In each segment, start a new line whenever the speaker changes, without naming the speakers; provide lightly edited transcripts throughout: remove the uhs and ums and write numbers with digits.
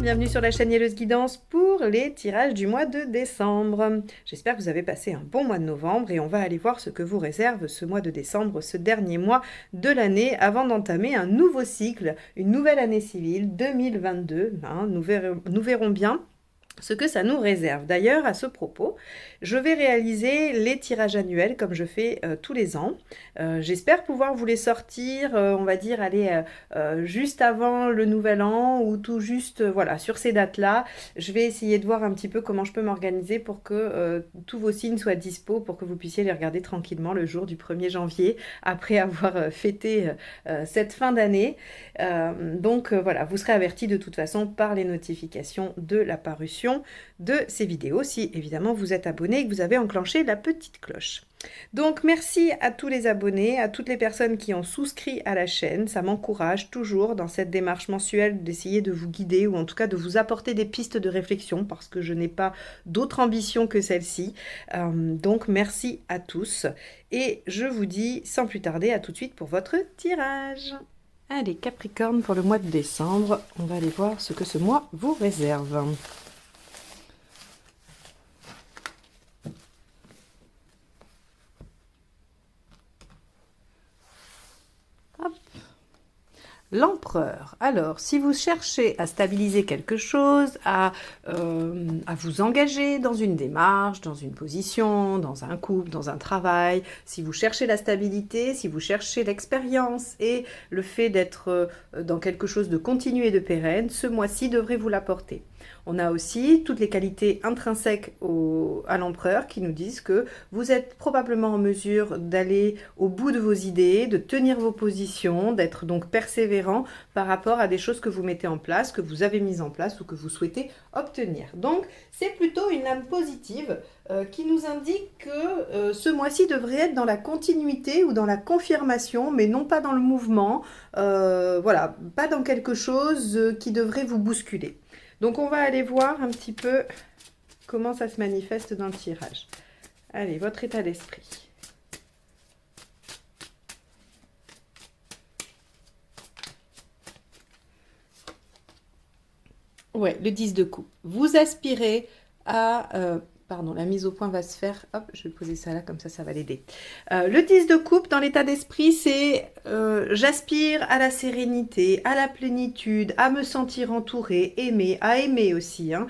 bienvenue sur la chaîne Yelleuse Guidance pour les tirages du mois de décembre. J'espère que vous avez passé un bon mois de novembre et on va aller voir ce que vous réserve ce mois de décembre, ce dernier mois de l'année, avant d'entamer un nouveau cycle, une nouvelle année civile 2022. Nous verrons bien ce que ça nous réserve. D'ailleurs, à ce propos, je vais réaliser les tirages annuels comme je fais tous les ans. J'espère pouvoir vous les sortir, on va dire, juste avant le nouvel an ou tout juste, voilà, sur ces dates-là. Je vais essayer de voir un petit peu comment je peux m'organiser pour que tous vos signes soient dispo, pour que vous puissiez les regarder tranquillement le jour du 1er janvier, après avoir fêté cette fin d'année. Donc voilà, vous serez avertis de toute façon par les notifications de la parution de ces vidéos, si évidemment vous êtes abonné et que vous avez enclenché la petite cloche. Donc merci à tous les abonnés, à toutes les personnes qui ont souscrit à la chaîne, ça m'encourage toujours dans cette démarche mensuelle d'essayer de vous guider ou en tout cas de vous apporter des pistes de réflexion parce que je n'ai pas d'autre ambition que celle-ci. Donc merci à tous et je vous dis sans plus tarder à tout de suite pour votre tirage. Allez, Capricorne, pour le mois de décembre, on va aller voir ce que ce mois vous réserve. L'empereur. Alors, si vous cherchez à stabiliser quelque chose, à vous engager dans une démarche, dans une position, dans un couple, dans un travail, si vous cherchez la stabilité, si vous cherchez l'expérience et le fait d'être dans quelque chose de continu et de pérenne, ce mois-ci devrait vous l'apporter. On a aussi toutes les qualités intrinsèques à l'empereur qui nous disent que vous êtes probablement en mesure d'aller au bout de vos idées, de tenir vos positions, d'être donc persévérant par rapport à des choses que vous mettez en place, que vous avez mises en place ou que vous souhaitez obtenir. Donc c'est plutôt une âme positive qui nous indique que ce mois-ci devrait être dans la continuité ou dans la confirmation, mais non pas dans le mouvement, voilà, pas dans quelque chose qui devrait vous bousculer. Donc on va aller voir un petit peu comment ça se manifeste dans le tirage. Allez, votre état d'esprit. Ouais, le 10 de coupe. Vous aspirez à... pardon, la mise au point va se faire. Hop, je vais poser ça là, comme ça va l'aider. Le 10 de coupe, dans l'état d'esprit, c'est j'aspire à la sérénité, à la plénitude, à me sentir entourée, aimée, à aimer aussi. Hein.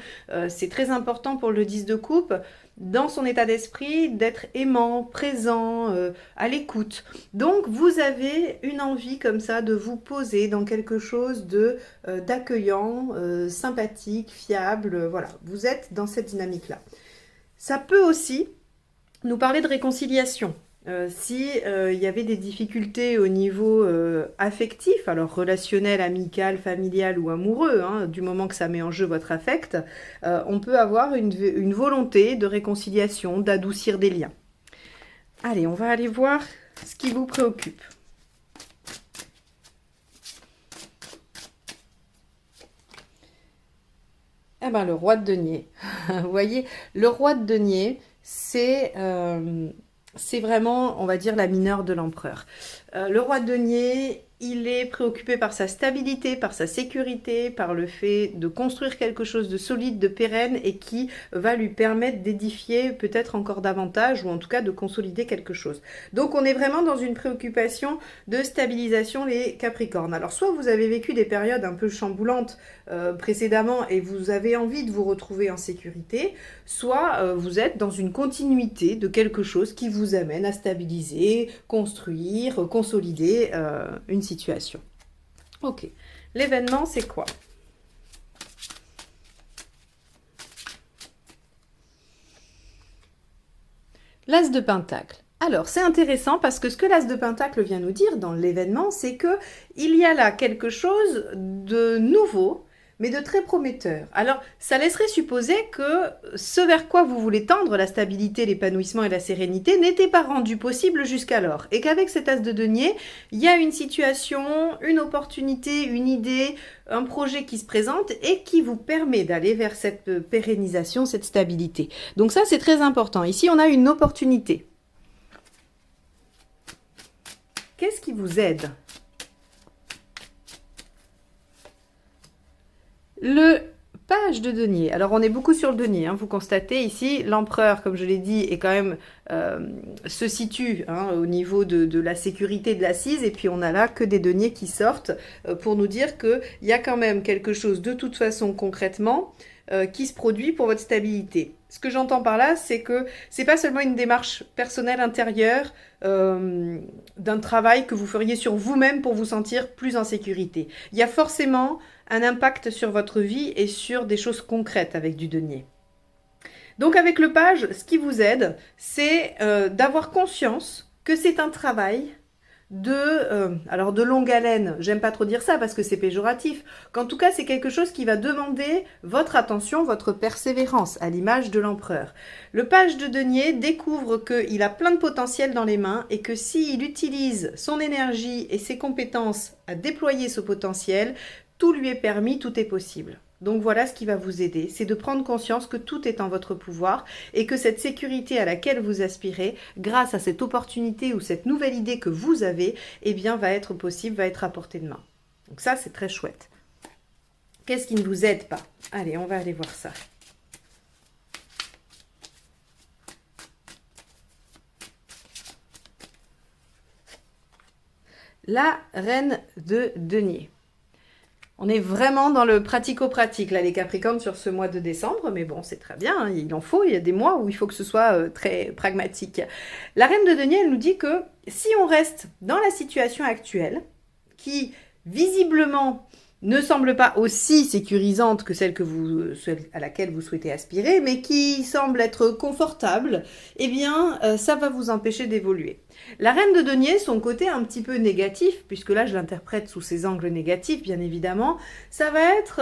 C'est très important pour le 10 de coupe, dans son état d'esprit, d'être aimant, présent, à l'écoute. Donc, vous avez une envie comme ça de vous poser dans quelque chose de d'accueillant, sympathique, fiable. Voilà, vous êtes dans cette dynamique-là. Ça peut aussi nous parler de réconciliation. Si il y avait des difficultés au niveau affectif, alors relationnel, amical, familial ou amoureux, hein, du moment que ça met en jeu votre affect, on peut avoir une volonté de réconciliation, d'adoucir des liens. Allez, on va aller voir ce qui vous préoccupe. Eh ben, le roi de denier. Vous voyez, le roi de denier, c'est vraiment, on va dire, la mineure de l'empereur. Le roi de denier, il est préoccupé par sa stabilité, par sa sécurité, par le fait de construire quelque chose de solide, de pérenne et qui va lui permettre d'édifier peut-être encore davantage ou en tout cas de consolider quelque chose. Donc on est vraiment dans une préoccupation de stabilisation les Capricornes. Alors soit vous avez vécu des périodes un peu chamboulantes précédemment et vous avez envie de vous retrouver en sécurité, soit vous êtes dans une continuité de quelque chose qui vous amène à stabiliser, construire, consolider une situation. Ok, l'événement c'est quoi? L'As de Pentacle. Alors, c'est intéressant parce que ce que l'As de Pentacle vient nous dire dans l'événement, c'est que il y a là quelque chose de nouveau, mais de très prometteur. Alors, ça laisserait supposer que ce vers quoi vous voulez tendre, la stabilité, l'épanouissement et la sérénité, n'était pas rendu possible jusqu'alors. Et qu'avec cet As de denier, il y a une situation, une opportunité, une idée, un projet qui se présente et qui vous permet d'aller vers cette pérennisation, cette stabilité. Donc ça, c'est très important. Ici, on a une opportunité. Qu'est-ce qui vous aide? Le page de denier. Alors, on est beaucoup sur le denier, hein, vous constatez ici, l'empereur, comme je l'ai dit, est quand même, se situe hein, au niveau de la sécurité de l'assise, et puis on a là que des deniers qui sortent pour nous dire qu'il y a quand même quelque chose de toute façon concrètement qui se produit pour votre stabilité. Ce que j'entends par là, c'est que c'est pas seulement une démarche personnelle intérieure d'un travail que vous feriez sur vous-même pour vous sentir plus en sécurité. Il y a forcément un impact sur votre vie et sur des choses concrètes avec du denier. Donc avec le page, ce qui vous aide, c'est d'avoir conscience que c'est un travail alors de longue haleine, j'aime pas trop dire ça parce que c'est péjoratif, qu'en tout cas c'est quelque chose qui va demander votre attention, votre persévérance, à l'image de l'empereur. Le page de denier découvre qu'il a plein de potentiel dans les mains et que s'il utilise son énergie et ses compétences à déployer ce potentiel, tout lui est permis, tout est possible. Donc voilà ce qui va vous aider, c'est de prendre conscience que tout est en votre pouvoir et que cette sécurité à laquelle vous aspirez, grâce à cette opportunité ou cette nouvelle idée que vous avez, eh bien va être possible, va être à portée de main. Donc ça, c'est très chouette. Qu'est-ce qui ne vous aide pas? Allez, on va aller voir ça. La reine de denier. On est vraiment dans le pratico-pratique, là, les Capricornes, sur ce mois de décembre. Mais bon, c'est très bien, hein, il en faut. Il y a des mois où il faut que ce soit très pragmatique. La reine de denier, elle nous dit que si on reste dans la situation actuelle, qui visiblement ne semble pas aussi sécurisante que celle à laquelle vous souhaitez aspirer, mais qui semble être confortable, eh bien, ça va vous empêcher d'évoluer. La reine de denier, son côté un petit peu négatif, puisque là je l'interprète sous ses angles négatifs, bien évidemment, ça va être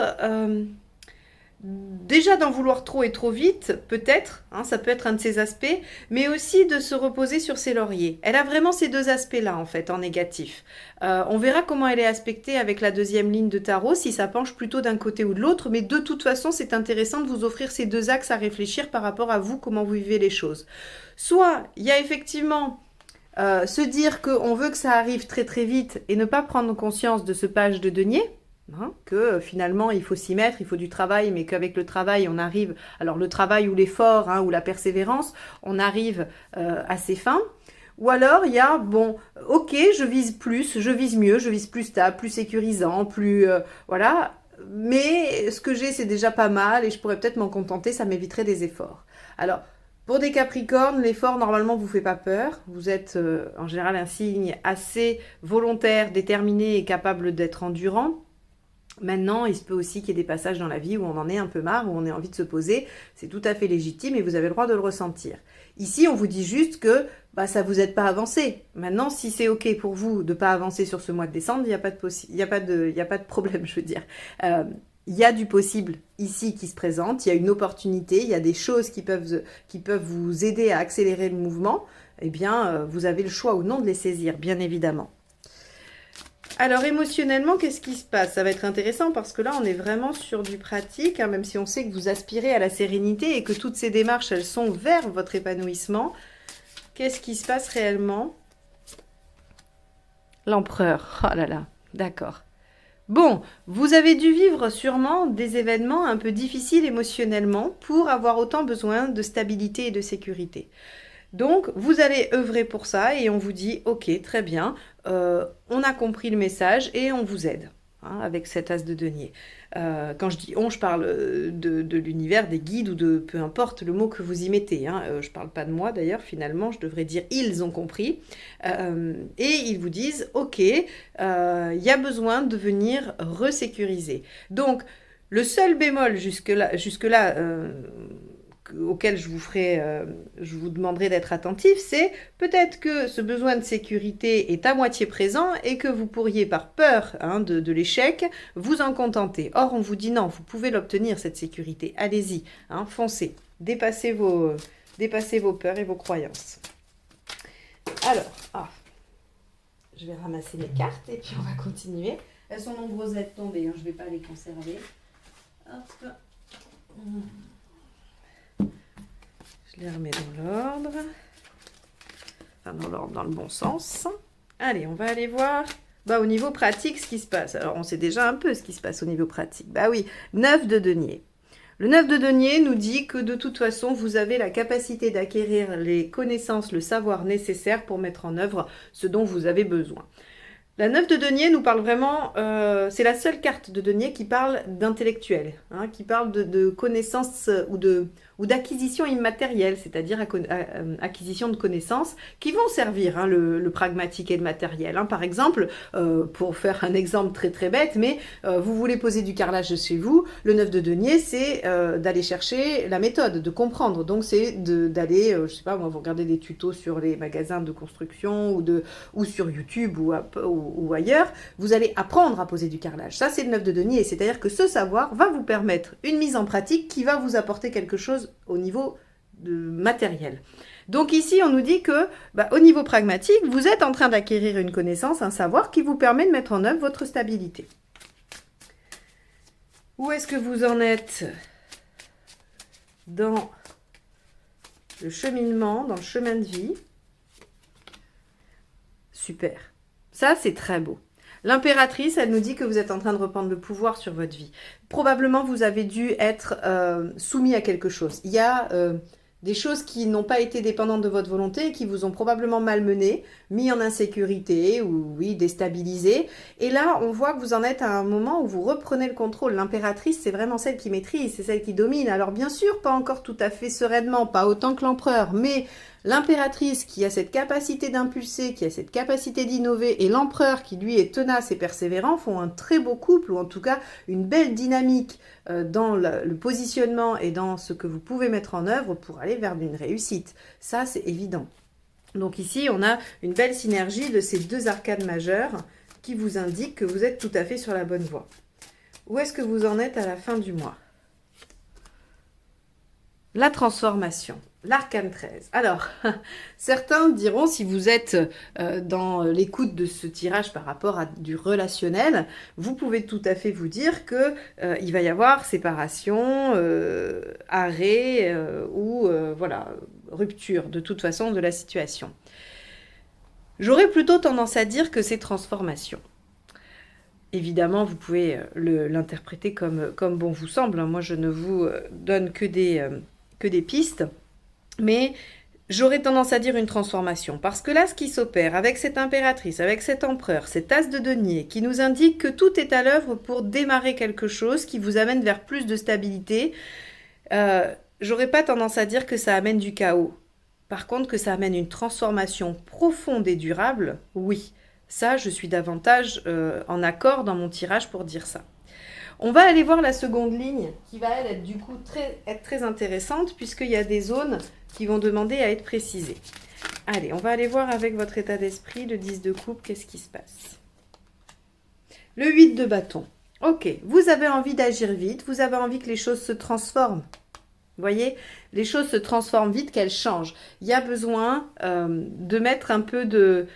déjà d'en vouloir trop et trop vite, peut-être, hein, ça peut être un de ses aspects, mais aussi de se reposer sur ses lauriers. Elle a vraiment ces deux aspects-là, en fait, en négatif. On verra comment elle est aspectée avec la deuxième ligne de tarot, si ça penche plutôt d'un côté ou de l'autre, mais de toute façon, c'est intéressant de vous offrir ces deux axes à réfléchir par rapport à vous, comment vous vivez les choses. Soit, il y a effectivement se dire qu'on veut que ça arrive très très vite et ne pas prendre conscience de ce page de denier, hein, que finalement il faut s'y mettre, il faut du travail, mais qu'avec le travail on arrive, alors le travail ou l'effort hein, ou la persévérance, on arrive à ses fins. Ou alors il y a, bon, ok, je vise plus, je vise mieux, je vise plus stable, plus sécurisant, plus, voilà, mais ce que j'ai c'est déjà pas mal et je pourrais peut-être m'en contenter, ça m'éviterait des efforts. Alors, pour des Capricornes, l'effort normalement vous fait pas peur. Vous êtes en général un signe assez volontaire, déterminé et capable d'être endurant. Maintenant, il se peut aussi qu'il y ait des passages dans la vie où on en est un peu marre, où on a envie de se poser. C'est tout à fait légitime et vous avez le droit de le ressentir. Ici, on vous dit juste que ça vous aide pas à avancer. Maintenant, si c'est OK pour vous de pas avancer sur ce mois de décembre, il n'y a pas de problème, je veux dire. Il y a du possible ici qui se présente, il y a une opportunité, il y a des choses qui peuvent vous aider à accélérer le mouvement. Eh bien, vous avez le choix ou non de les saisir, bien évidemment. Alors, émotionnellement, qu'est-ce qui se passe? Ça va être intéressant parce que là, on est vraiment sur du pratique, hein, même si on sait que vous aspirez à la sérénité et que toutes ces démarches, elles sont vers votre épanouissement. Qu'est-ce qui se passe réellement? L'empereur. Oh là là, d'accord. Bon, vous avez dû vivre sûrement des événements un peu difficiles émotionnellement pour avoir autant besoin de stabilité et de sécurité. Donc, vous allez œuvrer pour ça et on vous dit, ok, très bien, on a compris le message et on vous aide hein, avec cet as de denier. Quand je dis on, je parle de l'univers, des guides ou de peu importe le mot que vous y mettez. Hein. Je ne parle pas de moi d'ailleurs, finalement, je devrais dire ils ont compris. Et ils vous disent, ok, il y a besoin de venir resécuriser. Donc, le seul bémol jusque-là auquel je vous demanderai d'être attentif, c'est peut-être que ce besoin de sécurité est à moitié présent et que vous pourriez, par peur hein, de l'échec, vous en contenter. Or, on vous dit non, vous pouvez l'obtenir, cette sécurité. Allez-y, hein, foncez, dépassez vos peurs et vos croyances. Alors, je vais ramasser mes cartes et puis on va continuer. Elles sont nombreuses à être tombées, hein, je ne vais pas les conserver. Hop. Je les remets dans l'ordre. Enfin, dans l'ordre, dans le bon sens. Allez, on va aller voir au niveau pratique ce qui se passe. Alors, on sait déjà un peu ce qui se passe au niveau pratique. Bah oui, 9 de denier. Le 9 de denier nous dit que de toute façon, vous avez la capacité d'acquérir les connaissances, le savoir nécessaire pour mettre en œuvre ce dont vous avez besoin. La 9 de denier nous parle vraiment, c'est la seule carte de denier qui parle d'intellectuel, hein, qui parle de connaissances ou d'acquisition immatérielle, c'est-à-dire acquisition de connaissances qui vont servir, hein, le pragmatique et le matériel. Hein. Par exemple, pour faire un exemple très très bête, mais vous voulez poser du carrelage chez vous, le 9 de denier, c'est d'aller chercher la méthode, de comprendre. Donc c'est d'aller, je sais pas, moi, vous regardez des tutos sur les magasins de construction ou sur YouTube ou ailleurs, vous allez apprendre à poser du carrelage. Ça, c'est le 9 de denier. C'est-à-dire que ce savoir va vous permettre une mise en pratique qui va vous apporter quelque chose au niveau matériel. Donc ici, on nous dit que, au niveau pragmatique, vous êtes en train d'acquérir une connaissance, un savoir qui vous permet de mettre en œuvre votre stabilité. Où est-ce que vous en êtes dans le cheminement, dans le chemin de vie? Super. Ça, c'est très beau. L'impératrice, elle nous dit que vous êtes en train de reprendre le pouvoir sur votre vie. Probablement, vous avez dû être soumis à quelque chose. Il y a des choses qui n'ont pas été dépendantes de votre volonté et qui vous ont probablement malmené, mis en insécurité ou, oui, déstabilisé. Et là, on voit que vous en êtes à un moment où vous reprenez le contrôle. L'impératrice, c'est vraiment celle qui maîtrise, c'est celle qui domine. Alors bien sûr, pas encore tout à fait sereinement, pas autant que l'empereur, mais l'impératrice qui a cette capacité d'impulser, qui a cette capacité d'innover, et l'empereur qui lui est tenace et persévérant font un très beau couple, ou en tout cas une belle dynamique dans le positionnement et dans ce que vous pouvez mettre en œuvre pour aller vers une réussite. Ça, c'est évident. Donc ici, on a une belle synergie de ces deux arcades majeures qui vous indiquent que vous êtes tout à fait sur la bonne voie. Où est-ce que vous en êtes à la fin du mois? La transformation, l'arcane 13. Alors, certains diront, si vous êtes dans l'écoute de ce tirage par rapport à du relationnel, vous pouvez tout à fait vous dire que il va y avoir séparation, arrêt ou voilà, rupture de toute façon de la situation. J'aurais plutôt tendance à dire que c'est transformation. Évidemment, vous pouvez l'interpréter comme bon vous semble. Moi, je ne vous donne que des pistes, mais j'aurais tendance à dire une transformation, parce que là, ce qui s'opère avec cette impératrice, avec cet empereur, cet as de denier, qui nous indique que tout est à l'œuvre pour démarrer quelque chose qui vous amène vers plus de stabilité, j'aurais pas tendance à dire que ça amène du chaos. Par contre, que ça amène une transformation profonde et durable, oui. Ça, je suis davantage en accord dans mon tirage pour dire ça. On va aller voir la seconde ligne qui va, elle, être du coup très intéressante puisqu'il y a des zones qui vont demander à être précisées. Allez, on va aller voir avec votre état d'esprit, le 10 de coupe, qu'est-ce qui se passe. Le 8 de bâton. Ok, vous avez envie d'agir vite, vous avez envie que les choses se transforment. Vous voyez, les choses se transforment vite, qu'elles changent. Il y a besoin de mettre un peu de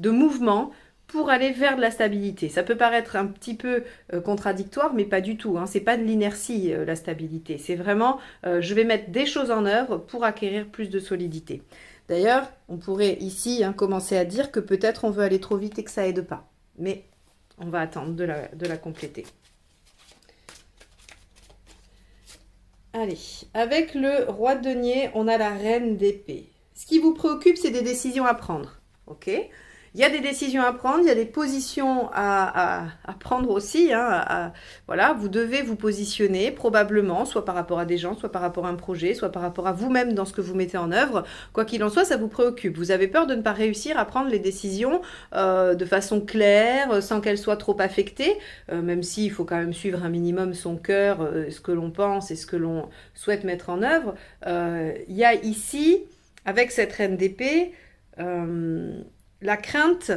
mouvement pour aller vers de la stabilité. Ça peut paraître un petit peu contradictoire, mais pas du tout. Hein. C'est pas de l'inertie, la stabilité. C'est vraiment, je vais mettre des choses en œuvre pour acquérir plus de solidité. D'ailleurs, on pourrait ici commencer à dire que peut-être on veut aller trop vite et que ça aide pas. Mais on va attendre de la compléter. Allez, avec le roi de denier, on a la reine d'épée. Ce qui vous préoccupe, c'est des décisions à prendre. Ok ? Il y a des décisions à prendre, il y a des positions à prendre aussi. Hein, voilà, vous devez vous positionner probablement, soit par rapport à des gens, soit par rapport à un projet, soit par rapport à vous-même dans ce que vous mettez en œuvre. Quoi qu'il en soit, ça vous préoccupe. Vous avez peur de ne pas réussir à prendre les décisions de façon claire, sans qu'elles soient trop affectées, même s'il faut quand même suivre un minimum son cœur, ce que l'on pense et ce que l'on souhaite mettre en œuvre. Il y a ici, avec cette reine d'épée, la crainte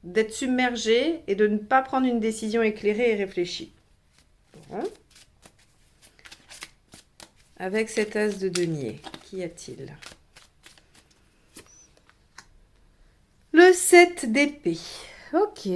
d'être submergé et de ne pas prendre une décision éclairée et réfléchie. Bon. Avec cet as de denier, qu'y a-t-il? Le 7 d'épée. Ok.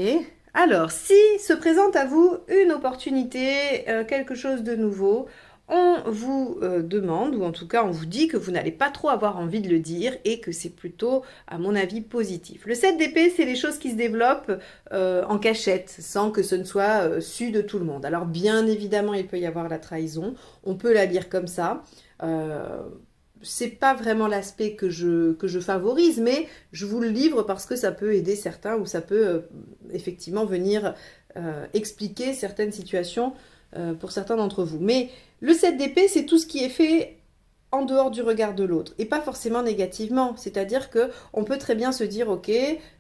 Alors, si se présente à vous une opportunité, quelque chose de nouveau, on vous demande, ou en tout cas on vous dit que vous n'allez pas trop avoir envie de le dire et que c'est plutôt, à mon avis, positif. Le 7 d'épée, c'est les choses qui se développent en cachette, sans que ce ne soit su de tout le monde. Alors bien évidemment, il peut y avoir la trahison, on peut la lire comme ça. C'est pas vraiment l'aspect que je favorise, mais je vous le livre parce que ça peut aider certains ou ça peut effectivement venir expliquer certaines situations pour certains d'entre vous. Mais le 7 d'épée, c'est tout ce qui est fait en dehors du regard de l'autre et pas forcément négativement. C'est-à-dire que on peut très bien se dire, ok,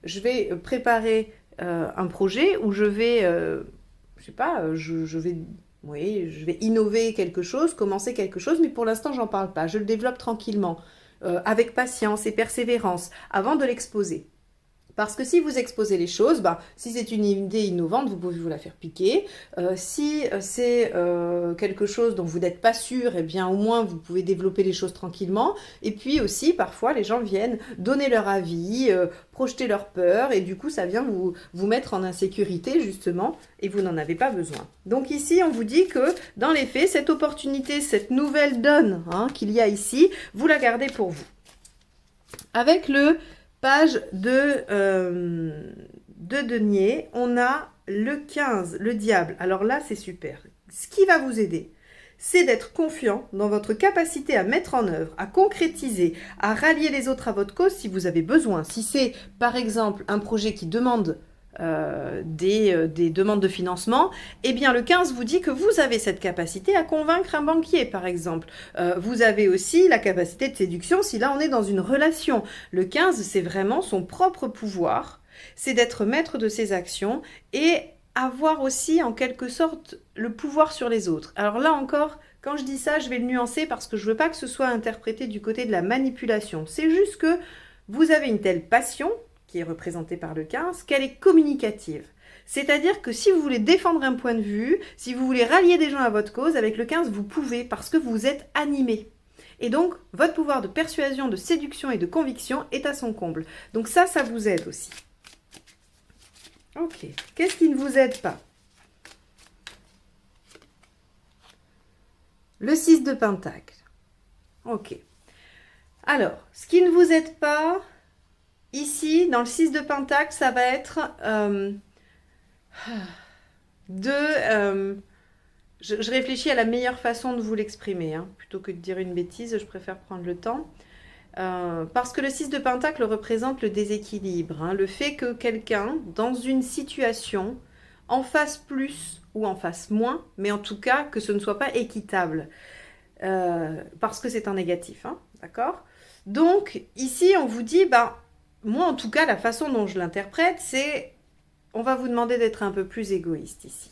je vais préparer un projet où je vais, je sais pas, je vais, oui, je vais innover quelque chose, commencer quelque chose, mais pour l'instant, j'en parle pas. Je le développe tranquillement, avec patience et persévérance, avant de l'exposer. Parce que si vous exposez les choses, ben, si c'est une idée innovante, vous pouvez vous la faire piquer. Si c'est quelque chose dont vous n'êtes pas sûr, eh bien au moins vous pouvez développer les choses tranquillement. Et puis aussi, parfois, les gens viennent donner leur avis, projeter leur peur, et du coup, ça vient vous mettre en insécurité, justement, et vous n'en avez pas besoin. Donc ici, on vous dit que, dans les faits, cette opportunité, cette nouvelle donne qu'il y a ici, vous la gardez pour vous. Avec le page de denier, on a le 15, le diable. Alors là, c'est super. Ce qui va vous aider, c'est d'être confiant dans votre capacité à mettre en œuvre, à concrétiser, à rallier les autres à votre cause si vous avez besoin. Si c'est, par exemple, un projet qui demande des demandes de financement, eh bien le 15 vous dit que vous avez cette capacité à convaincre un banquier, par exemple. Vous avez aussi la capacité de séduction si là on est dans une relation. Le 15, c'est vraiment son propre pouvoir, c'est d'être maître de ses actions et avoir aussi en quelque sorte le pouvoir sur les autres. Alors là encore, quand je dis ça, je vais le nuancer parce que je veux pas que ce soit interprété du côté de la manipulation. C'est juste que vous avez une telle passion qui est représentée par le 15, qu'elle est communicative. C'est-à-dire que si vous voulez défendre un point de vue, si vous voulez rallier des gens à votre cause, avec le 15, vous pouvez parce que vous êtes animé. Et donc, votre pouvoir de persuasion, de séduction et de conviction est à son comble. Donc ça vous aide aussi. Ok. Qu'est-ce qui ne vous aide pas? Le 6 de Pentacle. Ok. Alors, ce qui ne vous aide pas... Ici, dans le 6 de Pentacle, ça va être je réfléchis à la meilleure façon de vous l'exprimer. Plutôt que de dire une bêtise, je préfère prendre le temps. Parce que le 6 de Pentacle représente le déséquilibre. Le fait que quelqu'un, dans une situation, en fasse plus ou en fasse moins, mais en tout cas que ce ne soit pas équitable. Parce que c'est un négatif. D'accord? Donc, ici, on vous dit... moi, en tout cas, la façon dont je l'interprète, c'est on va vous demander d'être un peu plus égoïste ici.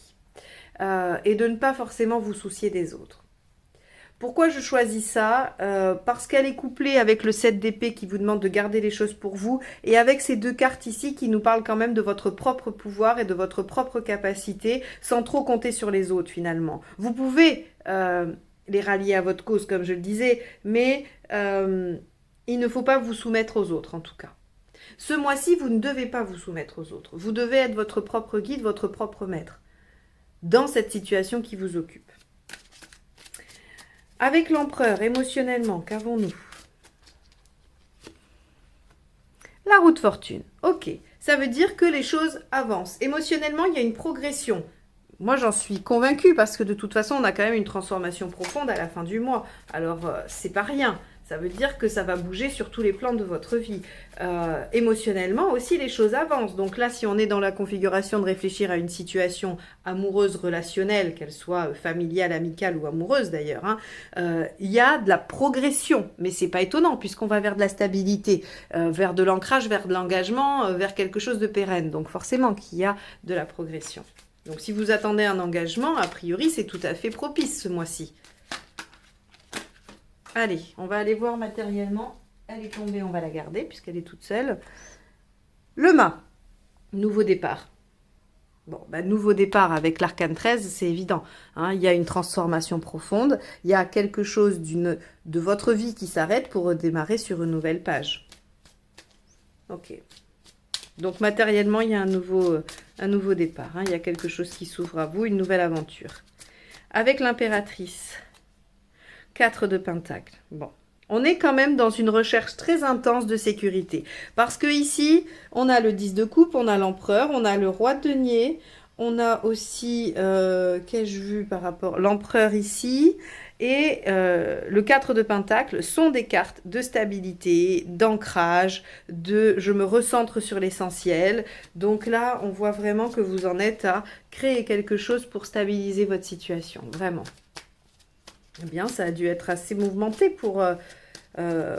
Et de ne pas forcément vous soucier des autres. Pourquoi je choisis ça? Parce qu'elle est couplée avec le 7 d'épée qui vous demande de garder les choses pour vous, et avec ces deux cartes ici qui nous parlent quand même de votre propre pouvoir et de votre propre capacité, sans trop compter sur les autres finalement. Vous pouvez les rallier à votre cause, comme je le disais, mais il ne faut pas vous soumettre aux autres en tout cas. Ce mois-ci, vous ne devez pas vous soumettre aux autres. Vous devez être votre propre guide, votre propre maître, dans cette situation qui vous occupe. Avec l'empereur, émotionnellement, qu'avons-nous? La roue de fortune. Ok, ça veut dire que les choses avancent. Émotionnellement, il y a une progression. Moi, j'en suis convaincue parce que de toute façon, on a quand même une transformation profonde à la fin du mois. Alors, c'est pas rien. Ça veut dire que ça va bouger sur tous les plans de votre vie. Émotionnellement aussi, les choses avancent. Donc là, si on est dans la configuration de réfléchir à une situation amoureuse, relationnelle, qu'elle soit familiale, amicale ou amoureuse d'ailleurs, il y a de la progression. Mais c'est pas étonnant puisqu'on va vers de la stabilité, vers de l'ancrage, vers de l'engagement, vers quelque chose de pérenne. Donc forcément qu'il y a de la progression. Donc si vous attendez un engagement, a priori, c'est tout à fait propice ce mois-ci. Allez, on va aller voir matériellement. Elle est tombée, on va la garder puisqu'elle est toute seule. Le mât, nouveau départ. Bon, nouveau départ avec l'arcane 13, c'est évident. Il y a une transformation profonde. Il y a quelque chose de votre vie qui s'arrête pour redémarrer sur une nouvelle page. Ok. Donc matériellement, il y a un nouveau départ. Il y a quelque chose qui s'ouvre à vous, une nouvelle aventure. Avec l'impératrice. 4 de Pentacle. Bon. On est quand même dans une recherche très intense de sécurité. Parce que ici, on a le 10 de coupe, on a l'empereur, on a le roi de denier, on a aussi, qu'ai-je vu par rapport, l'empereur ici, et le 4 de Pentacle sont des cartes de stabilité, d'ancrage, de je me recentre sur l'essentiel. Donc là, on voit vraiment que vous en êtes à créer quelque chose pour stabiliser votre situation, vraiment. Eh bien, ça a dû être assez mouvementé pour,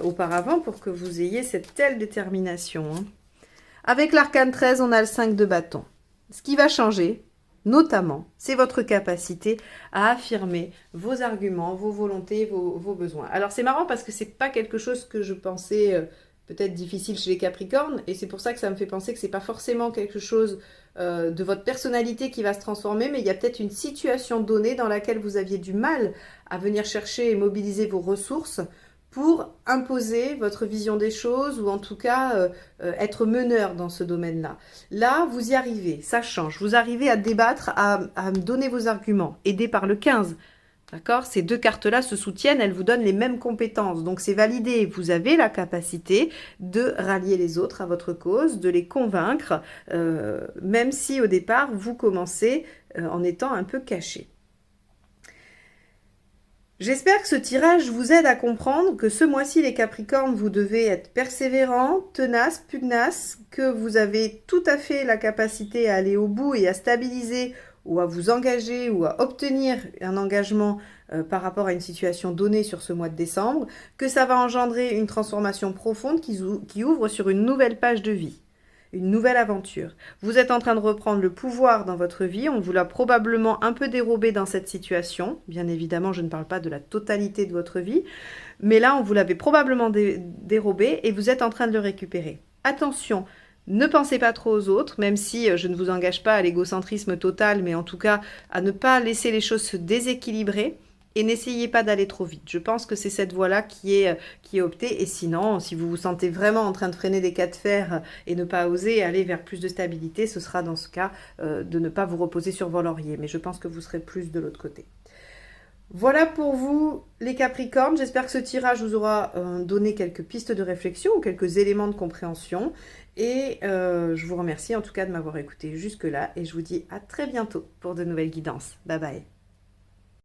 auparavant pour que vous ayez cette telle détermination. Hein. Avec l'arcane 13, on a le 5 de bâton. Ce qui va changer, notamment, c'est votre capacité à affirmer vos arguments, vos volontés, vos besoins. Alors, c'est marrant parce que c'est pas quelque chose que je pensais peut-être difficile chez les Capricornes, et c'est pour ça que ça me fait penser que c'est pas forcément quelque chose de votre personnalité qui va se transformer, mais il y a peut-être une situation donnée dans laquelle vous aviez du mal à venir chercher et mobiliser vos ressources pour imposer votre vision des choses ou en tout cas être meneur dans ce domaine-là. Là, vous y arrivez, ça change. Vous arrivez à débattre, à donner vos arguments, aidé par le 15. D'accord? Ces deux cartes-là se soutiennent, elles vous donnent les mêmes compétences. Donc, c'est validé. Vous avez la capacité de rallier les autres à votre cause, de les convaincre, même si au départ, vous commencez en étant un peu caché. J'espère que ce tirage vous aide à comprendre que ce mois-ci, les Capricornes, vous devez être persévérants, tenaces, pugnaces, que vous avez tout à fait la capacité à aller au bout et à stabiliser ou à vous engager ou à obtenir un engagement par rapport à une situation donnée sur ce mois de décembre, que ça va engendrer une transformation profonde qui ouvre sur une nouvelle page de vie. Une nouvelle aventure. Vous êtes en train de reprendre le pouvoir dans votre vie, on vous l'a probablement un peu dérobé dans cette situation, bien évidemment je ne parle pas de la totalité de votre vie, mais là on vous l'avait probablement dérobé et vous êtes en train de le récupérer. Attention, ne pensez pas trop aux autres, même si je ne vous engage pas à l'égocentrisme total, mais en tout cas à ne pas laisser les choses se déséquilibrer. Et n'essayez pas d'aller trop vite. Je pense que c'est cette voie-là qui est optée. Et sinon, si vous vous sentez vraiment en train de freiner des cas de fer et ne pas oser aller vers plus de stabilité, ce sera dans ce cas de ne pas vous reposer sur vos lauriers. Mais je pense que vous serez plus de l'autre côté. Voilà pour vous les Capricornes. J'espère que ce tirage vous aura donné quelques pistes de réflexion ou quelques éléments de compréhension. Et je vous remercie en tout cas de m'avoir écouté jusque-là. Et je vous dis à très bientôt pour de nouvelles guidances. Bye bye.